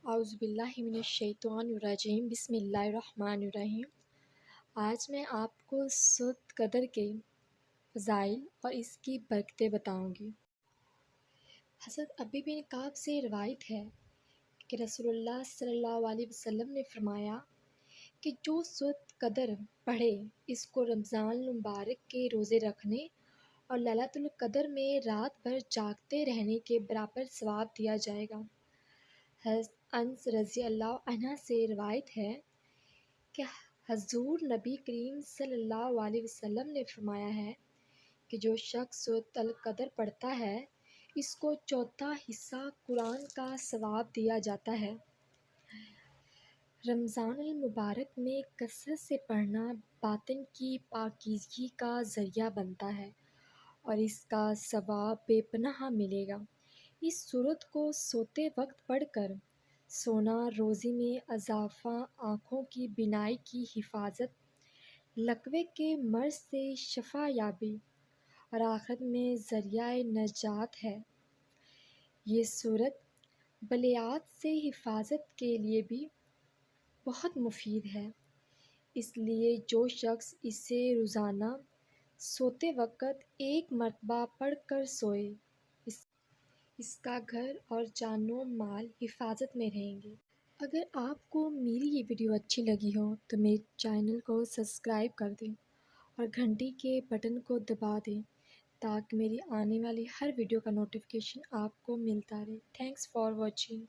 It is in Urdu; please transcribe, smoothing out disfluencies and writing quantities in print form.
اعوذ باللہ من الشیطان الرجیم بسم اللہ الرحمن الرحیم۔ آج میں آپ کو سورۃ قدر کے فضائل اور اس کی برکتیں بتاؤں گی۔ حضرت ابی بن کعب سے روایت ہے کہ رسول اللہ صلی اللہ علیہ وسلم نے فرمایا کہ جو سورۃ قدر پڑھے اس کو رمضان المبارک کے روزے رکھنے اور لیلۃ القدر میں رات بھر جاگتے رہنے کے برابر ثواب دیا جائے گا۔ حضرت انس رضی اللہ عنہ سے روایت ہے کہ حضور نبی کریم صلی اللہ علیہ وسلم نے فرمایا ہے کہ جو شخص سورۃ القدر پڑھتا ہے اس کو چوتھا حصہ قرآن کا ثواب دیا جاتا ہے۔ رمضان المبارک میں کثرت سے پڑھنا باطن کی پاکیزگی کا ذریعہ بنتا ہے اور اس کا ثواب بے پناہ ملے گا۔ اس سورت کو سوتے وقت پڑھ کر سونا روزی میں اضافہ، آنکھوں کی بینائی کی حفاظت، لقوے کے مرض سے شفا یابی اور آخرت میں ذریعہ نجات ہے۔ یہ سورت بلیات سے حفاظت کے لیے بھی بہت مفید ہے، اس لیے جو شخص اسے روزانہ سوتے وقت ایک مرتبہ پڑھ کر سوئے اس کا گھر اور جان و مال حفاظت میں رہیں گے۔ اگر آپ کو میری یہ ویڈیو اچھی لگی ہو تو میرے چینل کو سبسکرائب کر دیں اور گھنٹی کے بٹن کو دبا دیں تاکہ میری آنے والی ہر ویڈیو کا نوٹیفیکیشن آپ کو ملتا رہے۔ Thanks for watching.